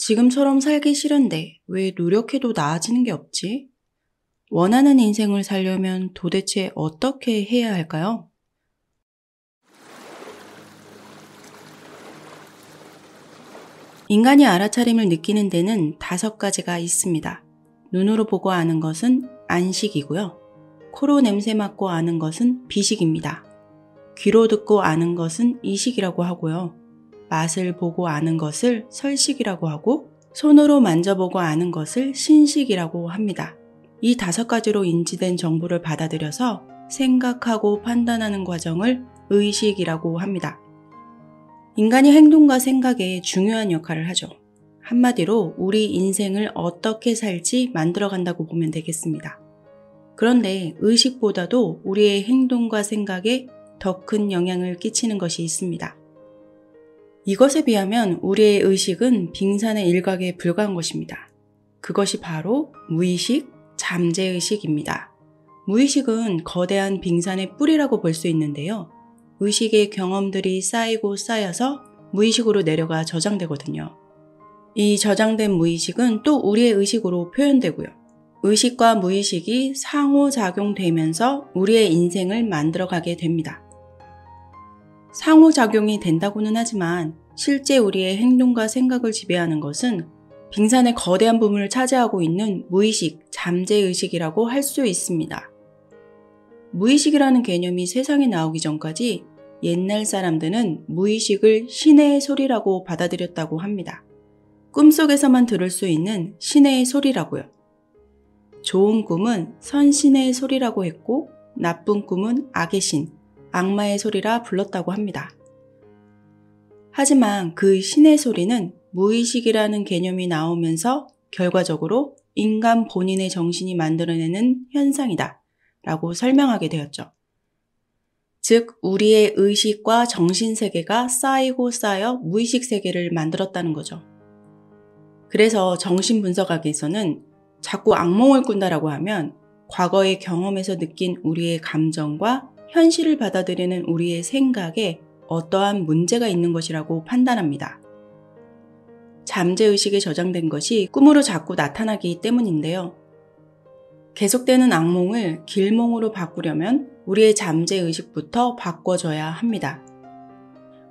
지금처럼 살기 싫은데 왜 노력해도 나아지는 게 없지? 원하는 인생을 살려면 도대체 어떻게 해야 할까요? 인간이 알아차림을 느끼는 데는 5가지가 있습니다. 눈으로 보고 아는 것은 안식이고요. 코로 냄새 맡고 아는 것은 비식입니다. 귀로 듣고 아는 것은 이식이라고 하고요. 맛을 보고 아는 것을 설식이라고 하고 손으로 만져보고 아는 것을 신식이라고 합니다. 이 5가지로 인지된 정보를 받아들여서 생각하고 판단하는 과정을 의식이라고 합니다. 인간이 행동과 생각에 중요한 역할을 하죠. 한마디로 우리 인생을 어떻게 살지 만들어간다고 보면 되겠습니다. 그런데 의식보다도 우리의 행동과 생각에 더 큰 영향을 끼치는 것이 있습니다. 이것에 비하면 우리의 의식은 빙산의 일각에 불과한 것입니다. 그것이 바로 무의식, 잠재의식입니다. 무의식은 거대한 빙산의 뿌리라고 볼 수 있는데요. 의식의 경험들이 쌓이고 쌓여서 무의식으로 내려가 저장되거든요. 이 저장된 무의식은 또 우리의 의식으로 표현되고요. 의식과 무의식이 상호작용되면서 우리의 인생을 만들어가게 됩니다. 상호작용이 된다고는 하지만 실제 우리의 행동과 생각을 지배하는 것은 빙산의 거대한 부분을 차지하고 있는 무의식, 잠재의식이라고 할 수 있습니다. 무의식이라는 개념이 세상에 나오기 전까지 옛날 사람들은 무의식을 신의 소리라고 받아들였다고 합니다. 꿈속에서만 들을 수 있는 신의 소리라고요. 좋은 꿈은 선신의 소리라고 했고 나쁜 꿈은 악의 신, 악마의 소리라 불렀다고 합니다. 하지만 그 신의 소리는 무의식이라는 개념이 나오면서 결과적으로 인간 본인의 정신이 만들어내는 현상이다 라고 설명하게 되었죠. 즉 우리의 의식과 정신세계가 쌓이고 쌓여 무의식 세계를 만들었다는 거죠. 그래서 정신분석학에서는 자꾸 악몽을 꾼다라고 하면 과거의 경험에서 느낀 우리의 감정과 현실을 받아들이는 우리의 생각에 어떠한 문제가 있는 것이라고 판단합니다. 잠재의식에 저장된 것이 꿈으로 자꾸 나타나기 때문인데요. 계속되는 악몽을 길몽으로 바꾸려면 우리의 잠재의식부터 바꿔줘야 합니다.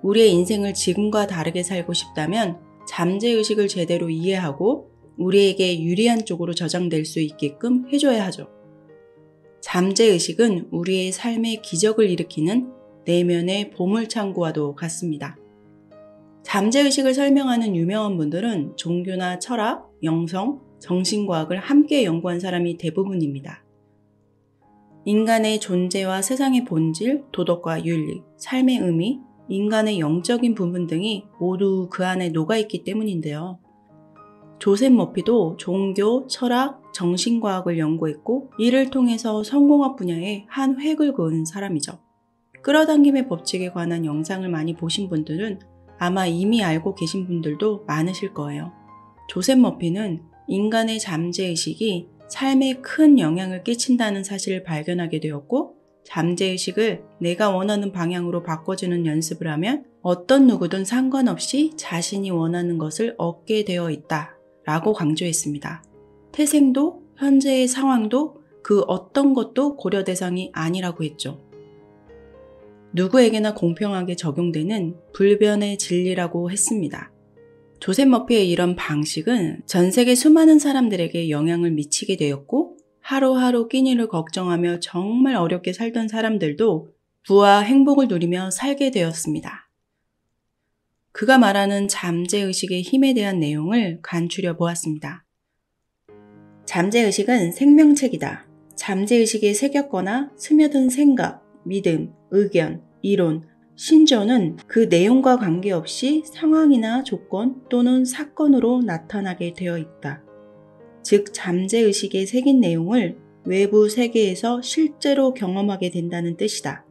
우리의 인생을 지금과 다르게 살고 싶다면 잠재의식을 제대로 이해하고 우리에게 유리한 쪽으로 저장될 수 있게끔 해줘야 하죠. 잠재의식은 우리의 삶의 기적을 일으키는 내면의 보물창고와도 같습니다. 잠재의식을 설명하는 유명한 분들은 종교나 철학, 영성, 정신과학을 함께 연구한 사람이 대부분입니다. 인간의 존재와 세상의 본질, 도덕과 윤리, 삶의 의미, 인간의 영적인 부분 등이 모두 그 안에 녹아있기 때문인데요. 조셉 머피도 종교, 철학, 정신과학을 연구했고 이를 통해서 성공학 분야에 한 획을 그은 사람이죠. 끌어당김의 법칙에 관한 영상을 많이 보신 분들은 아마 이미 알고 계신 분들도 많으실 거예요. 조셉 머피는 인간의 잠재의식이 삶에 큰 영향을 끼친다는 사실을 발견하게 되었고 잠재의식을 내가 원하는 방향으로 바꿔주는 연습을 하면 어떤 누구든 상관없이 자신이 원하는 것을 얻게 되어 있다 라고 강조했습니다. 태생도 현재의 상황도 그 어떤 것도 고려 대상이 아니라고 했죠. 누구에게나 공평하게 적용되는 불변의 진리라고 했습니다. 조셉 머피의 이런 방식은 전 세계 수많은 사람들에게 영향을 미치게 되었고 하루하루 끼니를 걱정하며 정말 어렵게 살던 사람들도 부와 행복을 누리며 살게 되었습니다. 그가 말하는 잠재의식의 힘에 대한 내용을 간추려 보았습니다. 잠재의식은 생명책이다. 잠재의식에 새겼거나 스며든 생각, 믿음, 의견, 이론, 신조는 그 내용과 관계없이 상황이나 조건 또는 사건으로 나타나게 되어 있다. 즉 잠재의식에 새긴 내용을 외부 세계에서 실제로 경험하게 된다는 뜻이다.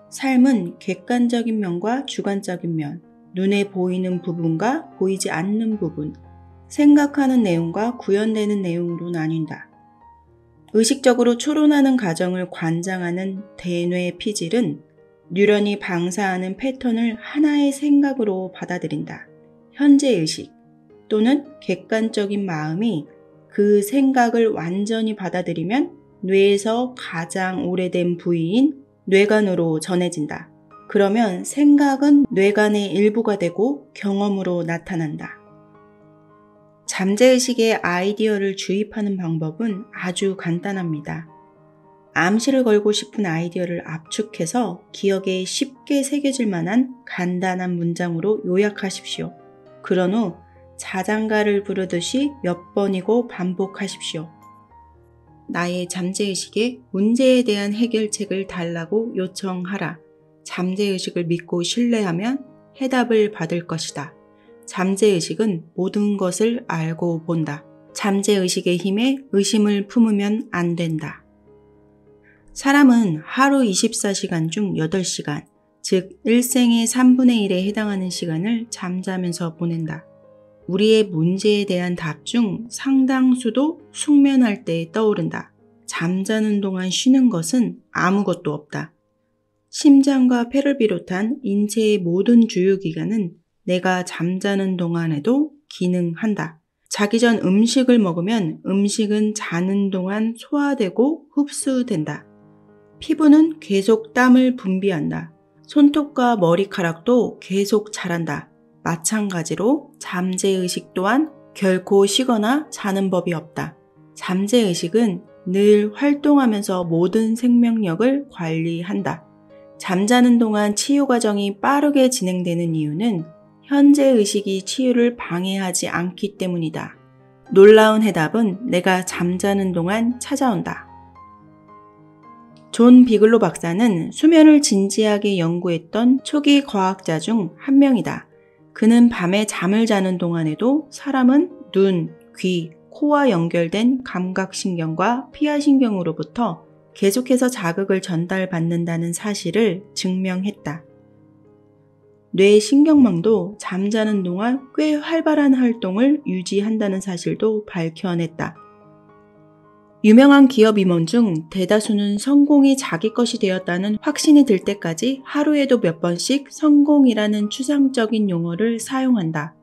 삶은 객관적인 면과 주관적인 면, 눈에 보이는 부분과 보이지 않는 부분, 생각하는 내용과 구현되는 내용으로 나뉜다. 의식적으로 추론하는 과정을 관장하는 대뇌 피질은 뉴런이 방사하는 패턴을 하나의 생각으로 받아들인다. 현재의식, 또는 객관적인 마음이 그 생각을 완전히 받아들이면 뇌에서 가장 오래된 부위인 뇌관으로 전해진다. 그러면 생각은 뇌관의 일부가 되고 경험으로 나타난다. 잠재의식에 아이디어를 주입하는 방법은 아주 간단합니다. 암시를 걸고 싶은 아이디어를 압축해서 기억에 쉽게 새겨질 만한 간단한 문장으로 요약하십시오. 그런 후 자장가를 부르듯이 몇 번이고 반복하십시오. 나의 잠재의식에 문제에 대한 해결책을 달라고 요청하라. 잠재의식을 믿고 신뢰하면 해답을 받을 것이다. 잠재의식은 모든 것을 알고 본다. 잠재의식의 힘에 의심을 품으면 안 된다. 사람은 하루 24시간 중 8시간, 즉 일생의 3분의 1에 해당하는 시간을 잠자면서 보낸다. 우리의 문제에 대한 답 중 상당수도 숙면할 때 떠오른다. 잠자는 동안 쉬는 것은 아무것도 없다. 심장과 폐를 비롯한 인체의 모든 주요 기관은 내가 잠자는 동안에도 기능한다. 자기 전 음식을 먹으면 음식은 자는 동안 소화되고 흡수된다. 피부는 계속 땀을 분비한다. 손톱과 머리카락도 계속 자란다. 마찬가지로 잠재의식 또한 결코 쉬거나 자는 법이 없다. 잠재의식은 늘 활동하면서 모든 생명력을 관리한다. 잠자는 동안 치유 과정이 빠르게 진행되는 이유는 현재 의식이 치유를 방해하지 않기 때문이다. 놀라운 해답은 내가 잠자는 동안 찾아온다. 존 비글로 박사는 수면을 진지하게 연구했던 초기 과학자 중 한 명이다. 그는 밤에 잠을 자는 동안에도 사람은 눈, 귀, 코와 연결된 감각신경과 피하신경으로부터 계속해서 자극을 전달받는다는 사실을 증명했다. 뇌 신경망도 잠자는 동안 꽤 활발한 활동을 유지한다는 사실도 밝혀냈다. 유명한 기업 임원 중 대다수는 성공이 자기 것이 되었다는 확신이 들 때까지 하루에도 몇 번씩 성공이라는 추상적인 용어를 사용한다.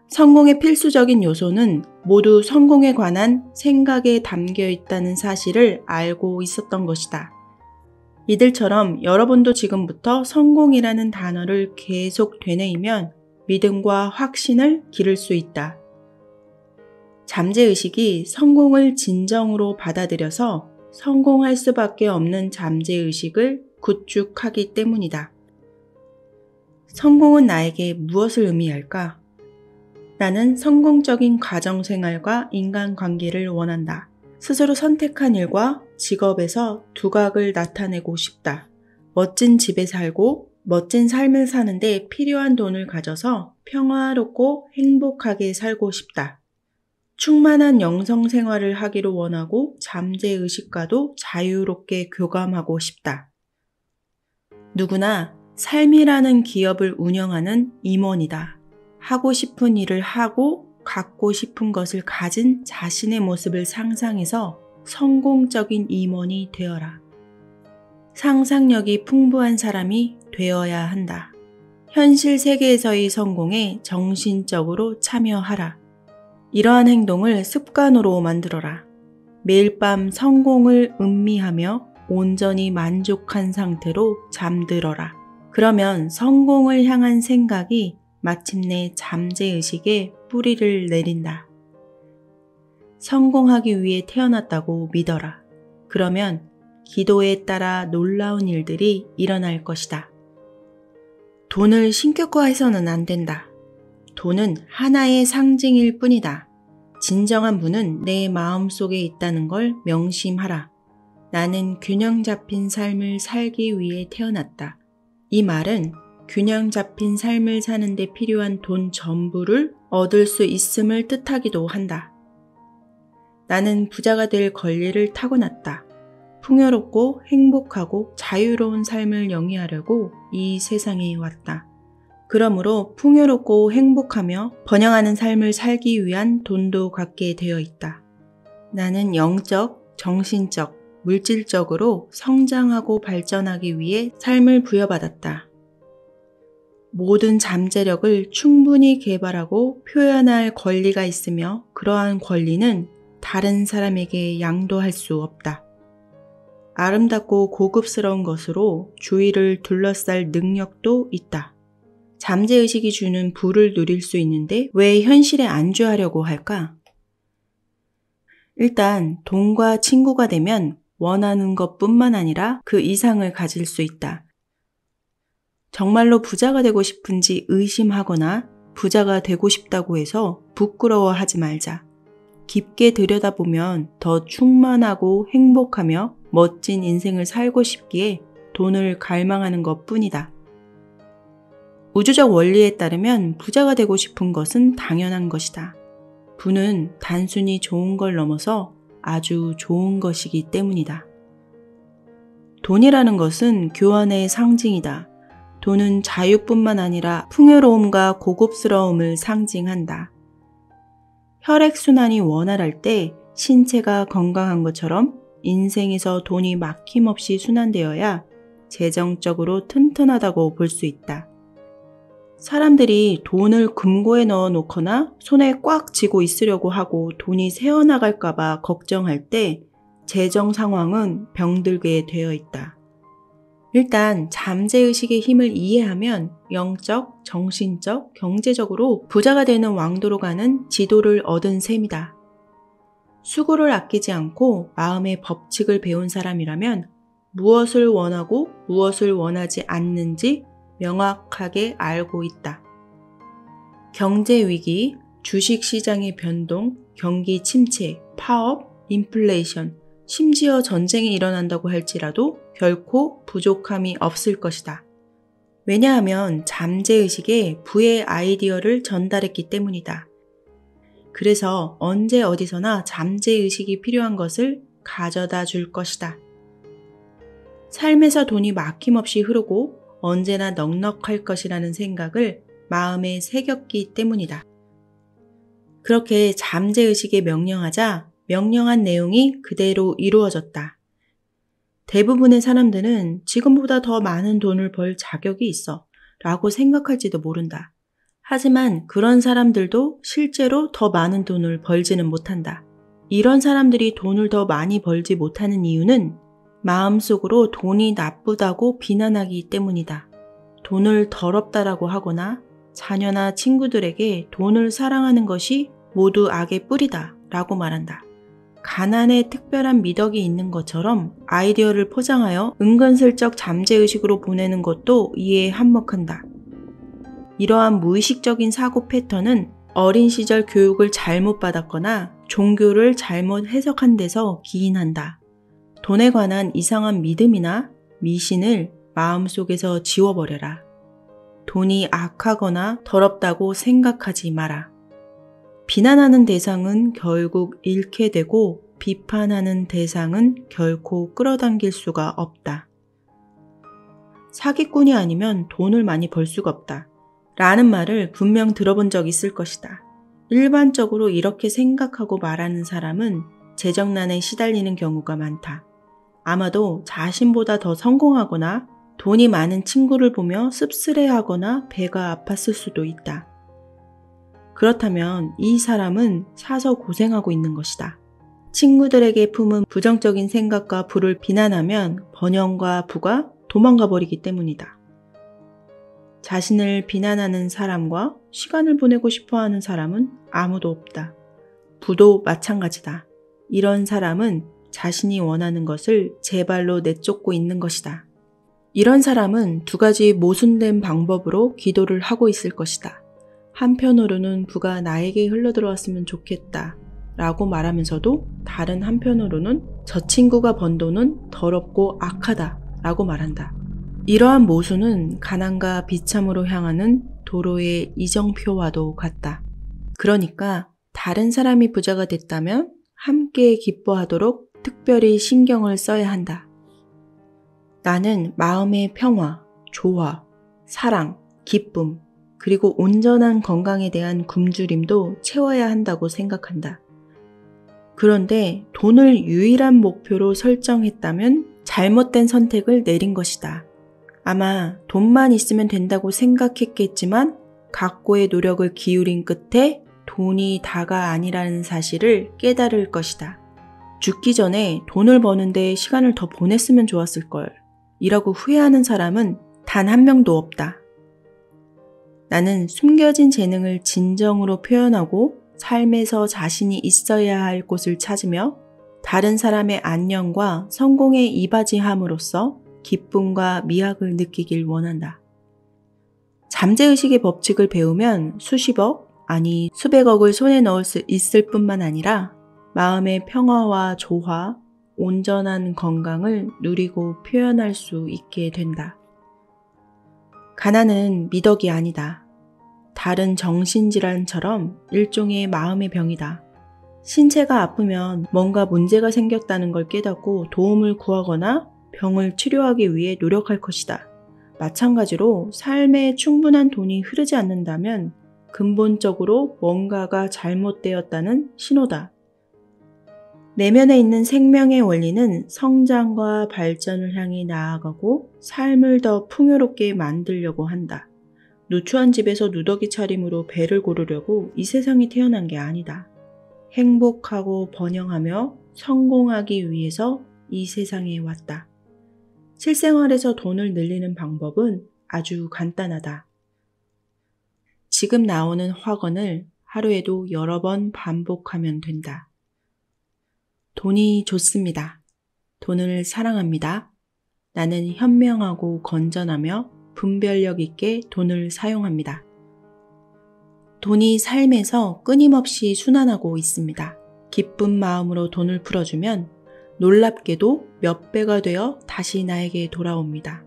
성공의 필수적인 요소는 모두 성공에 관한 생각에 담겨 있다는 사실을 알고 있었던 것이다. 이들처럼 여러분도 지금부터 성공이라는 단어를 계속 되뇌이면 믿음과 확신을 기를 수 있다. 잠재의식이 성공을 진정으로 받아들여서 성공할 수밖에 없는 잠재의식을 구축하기 때문이다. 성공은 나에게 무엇을 의미할까? 나는 성공적인 가정생활과 인간관계를 원한다. 스스로 선택한 일과 직업에서 두각을 나타내고 싶다. 멋진 집에 살고 멋진 삶을 사는데 필요한 돈을 가져서 평화롭고 행복하게 살고 싶다. 충만한 영성생활을 하기를 원하고 잠재의식과도 자유롭게 교감하고 싶다. 누구나 삶이라는 기업을 운영하는 임원이다. 하고 싶은 일을 하고 갖고 싶은 것을 가진 자신의 모습을 상상해서 성공적인 임원이 되어라. 상상력이 풍부한 사람이 되어야 한다. 현실 세계에서의 성공에 정신적으로 참여하라. 이러한 행동을 습관으로 만들어라. 매일 밤 성공을 음미하며 온전히 만족한 상태로 잠들어라. 그러면 성공을 향한 생각이 마침내 잠재의식에 뿌리를 내린다. 성공하기 위해 태어났다고 믿어라. 그러면 기도에 따라 놀라운 일들이 일어날 것이다. 돈을 신격화해서는 안 된다. 돈은 하나의 상징일 뿐이다. 진정한 부는 내 마음속에 있다는 걸 명심하라. 나는 균형 잡힌 삶을 살기 위해 태어났다. 이 말은 균형 잡힌 삶을 사는 데 필요한 돈 전부를 얻을 수 있음을 뜻하기도 한다. 나는 부자가 될 권리를 타고났다. 풍요롭고 행복하고 자유로운 삶을 영위하려고 이 세상에 왔다. 그러므로 풍요롭고 행복하며 번영하는 삶을 살기 위한 돈도 갖게 되어 있다. 나는 영적, 정신적, 물질적으로 성장하고 발전하기 위해 삶을 부여받았다. 모든 잠재력을 충분히 개발하고 표현할 권리가 있으며 그러한 권리는 다른 사람에게 양도할 수 없다. 아름답고 고급스러운 것으로 주위를 둘러쌀 능력도 있다. 잠재의식이 주는 부를 누릴 수 있는데 왜 현실에 안주하려고 할까? 일단 돈과 친구가 되면 원하는 것뿐만 아니라 그 이상을 가질 수 있다. 정말로 부자가 되고 싶은지 의심하거나 부자가 되고 싶다고 해서 부끄러워하지 말자. 깊게 들여다보면 더 충만하고 행복하며 멋진 인생을 살고 싶기에 돈을 갈망하는 것뿐이다. 우주적 원리에 따르면 부자가 되고 싶은 것은 당연한 것이다. 부는 단순히 좋은 걸 넘어서 아주 좋은 것이기 때문이다. 돈이라는 것은 교환의 상징이다. 돈은 자유뿐만 아니라 풍요로움과 고급스러움을 상징한다. 혈액순환이 원활할 때 신체가 건강한 것처럼 인생에서 돈이 막힘없이 순환되어야 재정적으로 튼튼하다고 볼 수 있다. 사람들이 돈을 금고에 넣어 놓거나 손에 꽉 쥐고 있으려고 하고 돈이 새어나갈까봐 걱정할 때 재정 상황은 병들게 되어 있다. 일단 잠재의식의 힘을 이해하면 영적, 정신적, 경제적으로 부자가 되는 왕도로 가는 지도를 얻은 셈이다. 수고를 아끼지 않고 마음의 법칙을 배운 사람이라면 무엇을 원하고 무엇을 원하지 않는지 명확하게 알고 있다. 경제 위기, 주식시장의 변동, 경기 침체, 파업, 인플레이션, 심지어 전쟁이 일어난다고 할지라도 결코 부족함이 없을 것이다. 왜냐하면 잠재의식에 부의 아이디어를 전달했기 때문이다. 그래서 언제 어디서나 잠재의식이 필요한 것을 가져다 줄 것이다. 삶에서 돈이 막힘없이 흐르고 언제나 넉넉할 것이라는 생각을 마음에 새겼기 때문이다. 그렇게 잠재의식에 명령하자 명령한 내용이 그대로 이루어졌다. 대부분의 사람들은 지금보다 더 많은 돈을 벌 자격이 있어 라고 생각할지도 모른다. 하지만 그런 사람들도 실제로 더 많은 돈을 벌지는 못한다. 이런 사람들이 돈을 더 많이 벌지 못하는 이유는 마음속으로 돈이 나쁘다고 비난하기 때문이다. 돈을 더럽다라고 하거나 자녀나 친구들에게 돈을 사랑하는 것이 모두 악의 뿌리다 라고 말한다. 가난에 특별한 미덕이 있는 것처럼 아이디어를 포장하여 은근슬쩍 잠재의식으로 보내는 것도 이에 한몫한다. 이러한 무의식적인 사고 패턴은 어린 시절 교육을 잘못 받았거나 종교를 잘못 해석한 데서 기인한다. 돈에 관한 이상한 믿음이나 미신을 마음속에서 지워버려라. 돈이 악하거나 더럽다고 생각하지 마라. 비난하는 대상은 결국 잃게 되고 비판하는 대상은 결코 끌어당길 수가 없다. 사기꾼이 아니면 돈을 많이 벌 수가 없다. 라는 말을 분명 들어본 적 있을 것이다. 일반적으로 이렇게 생각하고 말하는 사람은 재정난에 시달리는 경우가 많다. 아마도 자신보다 더 성공하거나 돈이 많은 친구를 보며 씁쓸해하거나 배가 아팠을 수도 있다. 그렇다면 이 사람은 사서 고생하고 있는 것이다. 친구들에게 품은 부정적인 생각과 부를 비난하면 번영과 부가 도망가 버리기 때문이다. 자신을 비난하는 사람과 시간을 보내고 싶어하는 사람은 아무도 없다. 부도 마찬가지다. 이런 사람은 자신이 원하는 것을 제 발로 내쫓고 있는 것이다. 이런 사람은 두 가지 모순된 방법으로 기도를 하고 있을 것이다. 한편으로는 부가 나에게 흘러들어왔으면 좋겠다 라고 말하면서도 다른 한편으로는 저 친구가 번 돈은 더럽고 악하다 라고 말한다. 이러한 모순은 가난과 비참으로 향하는 도로의 이정표와도 같다. 그러니까 다른 사람이 부자가 됐다면 함께 기뻐하도록 특별히 신경을 써야 한다. 나는 마음의 평화, 조화, 사랑, 기쁨, 그리고 온전한 건강에 대한 굶주림도 채워야 한다고 생각한다. 그런데 돈을 유일한 목표로 설정했다면 잘못된 선택을 내린 것이다. 아마 돈만 있으면 된다고 생각했겠지만 각고의 노력을 기울인 끝에 돈이 다가 아니라는 사실을 깨달을 것이다. 죽기 전에 돈을 버는데 시간을 더 보냈으면 좋았을걸. 이라고 후회하는 사람은 단 한 명도 없다. 나는 숨겨진 재능을 진정으로 표현하고 삶에서 자신이 있어야 할 곳을 찾으며 다른 사람의 안녕과 성공에 이바지함으로써 기쁨과 미학을 느끼길 원한다. 잠재의식의 법칙을 배우면 수십억, 아니 수백억을 손에 넣을 수 있을 뿐만 아니라 마음의 평화와 조화, 온전한 건강을 누리고 표현할 수 있게 된다. 가난은 미덕이 아니다. 다른 정신질환처럼 일종의 마음의 병이다. 신체가 아프면 뭔가 문제가 생겼다는 걸 깨닫고 도움을 구하거나 병을 치료하기 위해 노력할 것이다. 마찬가지로 삶에 충분한 돈이 흐르지 않는다면 근본적으로 뭔가가 잘못되었다는 신호다. 내면에 있는 생명의 원리는 성장과 발전을 향해 나아가고 삶을 더 풍요롭게 만들려고 한다. 누추한 집에서 누더기 차림으로 배를 고르려고 이 세상에 태어난 게 아니다. 행복하고 번영하며 성공하기 위해서 이 세상에 왔다. 실생활에서 돈을 늘리는 방법은 아주 간단하다. 지금 나오는 확언을 하루에도 여러 번 반복하면 된다. 돈이 좋습니다. 돈을 사랑합니다. 나는 현명하고 건전하며 분별력 있게 돈을 사용합니다. 돈이 삶에서 끊임없이 순환하고 있습니다. 기쁜 마음으로 돈을 풀어주면 놀랍게도 몇 배가 되어 다시 나에게 돌아옵니다.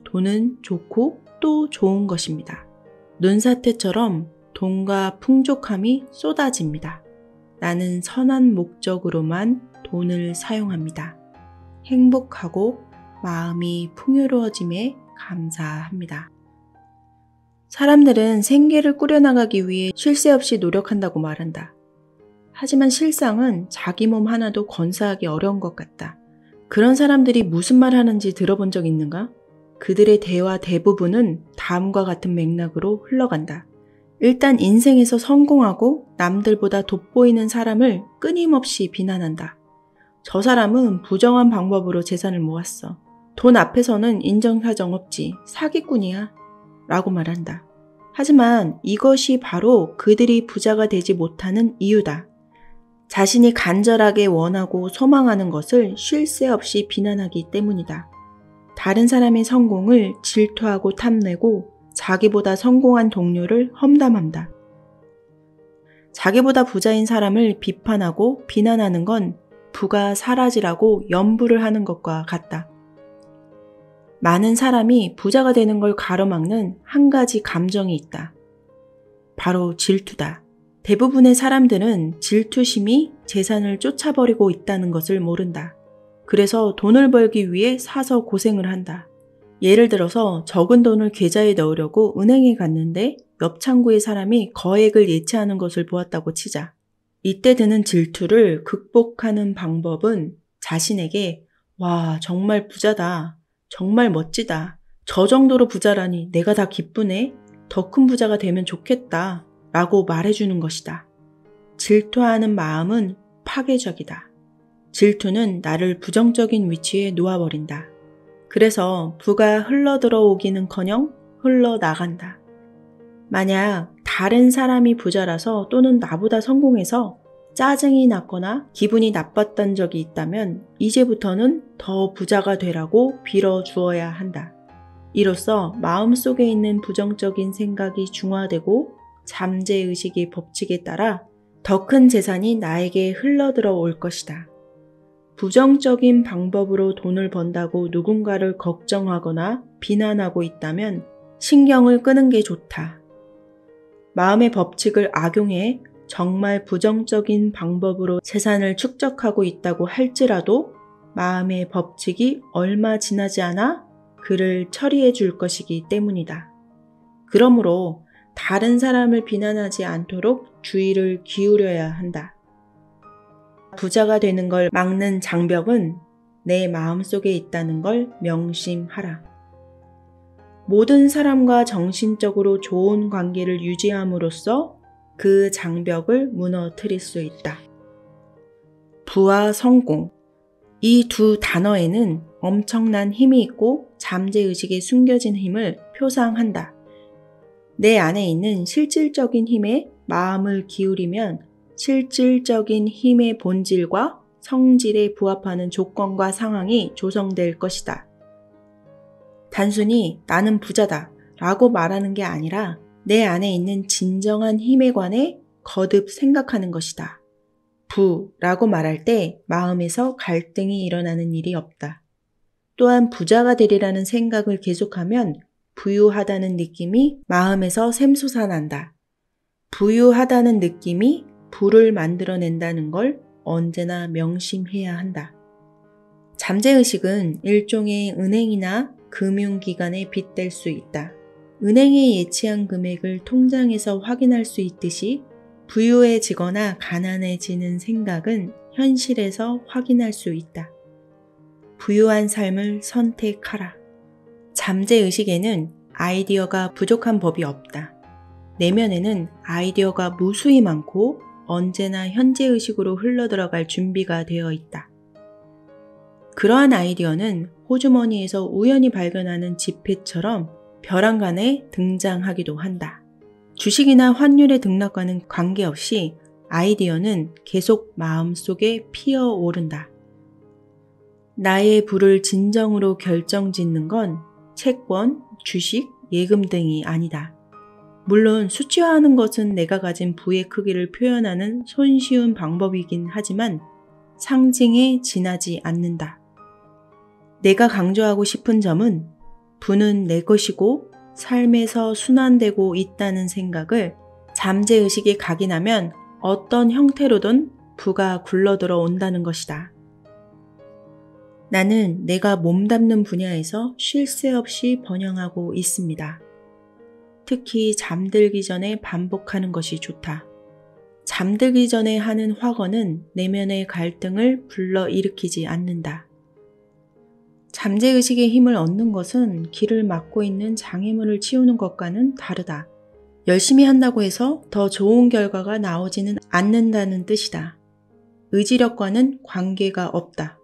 돈은 좋고 또 좋은 것입니다. 눈사태처럼 돈과 풍족함이 쏟아집니다. 나는 선한 목적으로만 돈을 사용합니다. 행복하고 마음이 풍요로워짐에 감사합니다. 사람들은 생계를 꾸려나가기 위해 쉴 새 없이 노력한다고 말한다. 하지만 실상은 자기 몸 하나도 건사하기 어려운 것 같다. 그런 사람들이 무슨 말 하는지 들어본 적 있는가? 그들의 대화 대부분은 다음과 같은 맥락으로 흘러간다. 일단 인생에서 성공하고 남들보다 돋보이는 사람을 끊임없이 비난한다. 저 사람은 부정한 방법으로 재산을 모았어. 돈 앞에서는 인정사정 없지. 사기꾼이야. 라고 말한다. 하지만 이것이 바로 그들이 부자가 되지 못하는 이유다. 자신이 간절하게 원하고 소망하는 것을 쉴 새 없이 비난하기 때문이다. 다른 사람의 성공을 질투하고 탐내고 자기보다 성공한 동료를 험담한다. 자기보다 부자인 사람을 비판하고 비난하는 건 부가 사라지라고 염불을 하는 것과 같다. 많은 사람이 부자가 되는 걸 가로막는 한 가지 감정이 있다. 바로 질투다. 대부분의 사람들은 질투심이 재산을 쫓아버리고 있다는 것을 모른다. 그래서 돈을 벌기 위해 사서 고생을 한다. 예를 들어서 적은 돈을 계좌에 넣으려고 은행에 갔는데 옆 창구의 사람이 거액을 예치하는 것을 보았다고 치자. 이때 드는 질투를 극복하는 방법은 자신에게 와, 정말 부자다. 정말 멋지다. 저 정도로 부자라니 내가 다 기쁘네. 더 큰 부자가 되면 좋겠다. 라고 말해주는 것이다. 질투하는 마음은 파괴적이다. 질투는 나를 부정적인 위치에 놓아버린다. 그래서 부가 흘러들어오기는커녕 흘러나간다. 만약 다른 사람이 부자라서 또는 나보다 성공해서 짜증이 났거나 기분이 나빴던 적이 있다면 이제부터는 더 부자가 되라고 빌어주어야 한다. 이로써 마음속에 있는 부정적인 생각이 중화되고 잠재의식의 법칙에 따라 더 큰 재산이 나에게 흘러들어 올 것이다. 부정적인 방법으로 돈을 번다고 누군가를 걱정하거나 비난하고 있다면 신경을 끄는 게 좋다. 마음의 법칙을 악용해 정말 부정적인 방법으로 재산을 축적하고 있다고 할지라도 마음의 법칙이 얼마 지나지 않아 그를 처리해 줄 것이기 때문이다. 그러므로 다른 사람을 비난하지 않도록 주의를 기울여야 한다. 부자가 되는 걸 막는 장벽은 내 마음속에 있다는 걸 명심하라. 모든 사람과 정신적으로 좋은 관계를 유지함으로써 그 장벽을 무너뜨릴 수 있다. 부와 성공. 이 두 단어에는 엄청난 힘이 있고 잠재의식에 숨겨진 힘을 표상한다. 내 안에 있는 실질적인 힘에 마음을 기울이면 실질적인 힘의 본질과 성질에 부합하는 조건과 상황이 조성될 것이다. 단순히 나는 부자다 라고 말하는 게 아니라 내 안에 있는 진정한 힘에 관해 거듭 생각하는 것이다. 부라고 말할 때 마음에서 갈등이 일어나는 일이 없다. 또한 부자가 되리라는 생각을 계속하면 부유하다는 느낌이 마음에서 샘솟아난다. 부유하다는 느낌이 부를 만들어낸다는 걸 언제나 명심해야 한다. 잠재의식은 일종의 은행이나 금융기관에 빗댈 수 있다. 은행에 예치한 금액을 통장에서 확인할 수 있듯이 부유해지거나 가난해지는 생각은 현실에서 확인할 수 있다. 부유한 삶을 선택하라. 잠재의식에는 아이디어가 부족한 법이 없다. 내면에는 아이디어가 무수히 많고 언제나 현재의식으로 흘러들어갈 준비가 되어 있다. 그러한 아이디어는 호주머니에서 우연히 발견하는 지폐처럼 벼랑간에 등장하기도 한다. 주식이나 환율의 등락과는 관계없이 아이디어는 계속 마음속에 피어오른다. 나의 부를 진정으로 결정짓는 건 채권, 주식, 예금 등이 아니다. 물론 수치화하는 것은 내가 가진 부의 크기를 표현하는 손쉬운 방법이긴 하지만 상징에 지나지 않는다. 내가 강조하고 싶은 점은 부는 내 것이고 삶에서 순환되고 있다는 생각을 잠재의식에 각인하면 어떤 형태로든 부가 굴러들어 온다는 것이다. 나는 내가 몸담는 분야에서 쉴 새 없이 번영하고 있습니다. 특히 잠들기 전에 반복하는 것이 좋다. 잠들기 전에 하는 확언은 내면의 갈등을 불러일으키지 않는다. 잠재의식의 힘을 얻는 것은 길을 막고 있는 장애물을 치우는 것과는 다르다. 열심히 한다고 해서 더 좋은 결과가 나오지는 않는다는 뜻이다. 의지력과는 관계가 없다.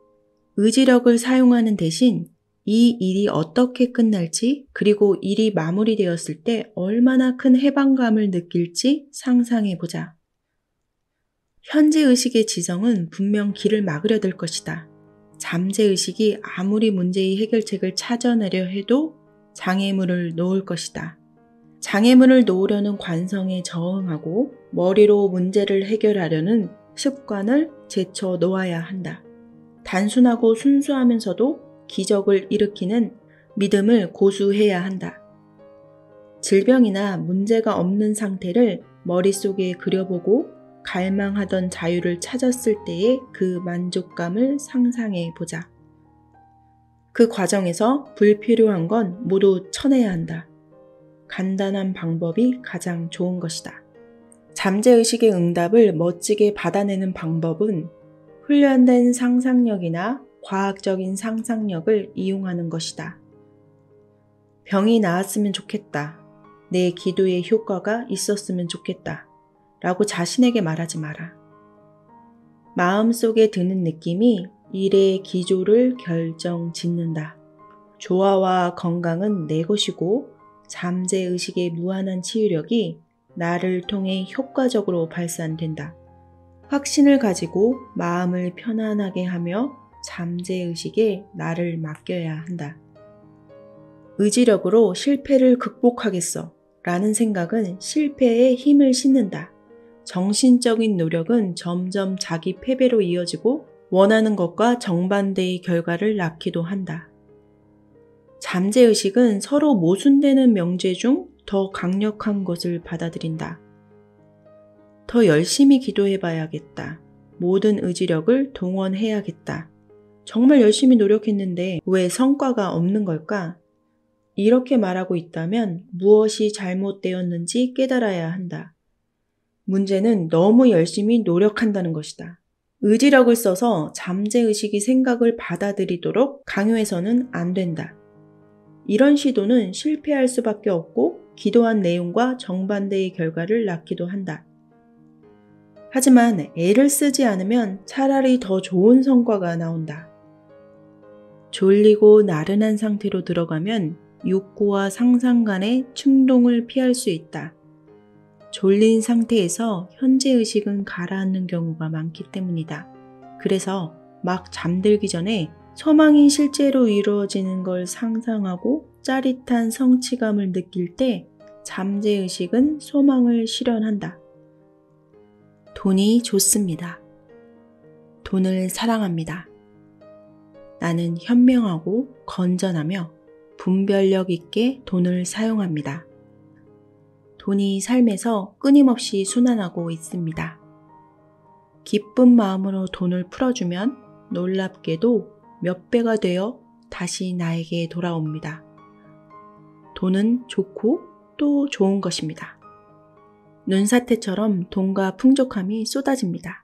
의지력을 사용하는 대신 이 일이 어떻게 끝날지 그리고 일이 마무리되었을 때 얼마나 큰 해방감을 느낄지 상상해보자. 현재의식의 지성은 분명 길을 막으려 들 것이다. 잠재의식이 아무리 문제의 해결책을 찾아내려 해도 장애물을 놓을 것이다. 장애물을 놓으려는 관성에 저항하고 머리로 문제를 해결하려는 습관을 제쳐 놓아야 한다. 단순하고 순수하면서도 기적을 일으키는 믿음을 고수해야 한다. 질병이나 문제가 없는 상태를 머릿속에 그려보고 갈망하던 자유를 찾았을 때의 그 만족감을 상상해 보자. 그 과정에서 불필요한 건 모두 쳐내야 한다. 간단한 방법이 가장 좋은 것이다. 잠재의식의 응답을 멋지게 받아내는 방법은 훈련된 상상력이나 과학적인 상상력을 이용하는 것이다. 병이 나았으면 좋겠다. 내 기도의 효과가 있었으면 좋겠다. 라고 자신에게 말하지 마라. 마음속에 드는 느낌이 일의 기조를 결정짓는다. 조화와 건강은 내 것이고 잠재의식의 무한한 치유력이 나를 통해 효과적으로 발산된다. 확신을 가지고 마음을 편안하게 하며 잠재의식에 나를 맡겨야 한다. 의지력으로 실패를 극복하겠어 라는 생각은 실패에 힘을 싣는다. 정신적인 노력은 점점 자기 패배로 이어지고 원하는 것과 정반대의 결과를 낳기도 한다. 잠재의식은 서로 모순되는 명제 중 더 강력한 것을 받아들인다. 더 열심히 기도해봐야겠다. 모든 의지력을 동원해야겠다. 정말 열심히 노력했는데 왜 성과가 없는 걸까? 이렇게 말하고 있다면 무엇이 잘못되었는지 깨달아야 한다. 문제는 너무 열심히 노력한다는 것이다. 의지력을 써서 잠재의식이 생각을 받아들이도록 강요해서는 안 된다. 이런 시도는 실패할 수밖에 없고 기도한 내용과 정반대의 결과를 낳기도 한다. 하지만 애를 쓰지 않으면 차라리 더 좋은 성과가 나온다. 졸리고 나른한 상태로 들어가면 욕구와 상상 간의 충동을 피할 수 있다. 졸린 상태에서 현재의식은 가라앉는 경우가 많기 때문이다. 그래서 막 잠들기 전에 소망이 실제로 이루어지는 걸 상상하고 짜릿한 성취감을 느낄 때 잠재의식은 소망을 실현한다. 돈이 좋습니다. 돈을 사랑합니다. 나는 현명하고 건전하며 분별력 있게 돈을 사용합니다. 돈이 삶에서 끊임없이 순환하고 있습니다. 기쁜 마음으로 돈을 풀어주면 놀랍게도 몇 배가 되어 다시 나에게 돌아옵니다. 돈은 좋고 또 좋은 것입니다. 눈사태처럼 돈과 풍족함이 쏟아집니다.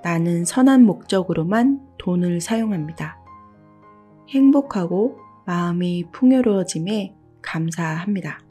나는 선한 목적으로만 돈을 사용합니다. 행복하고 마음이 풍요로워짐에 감사합니다.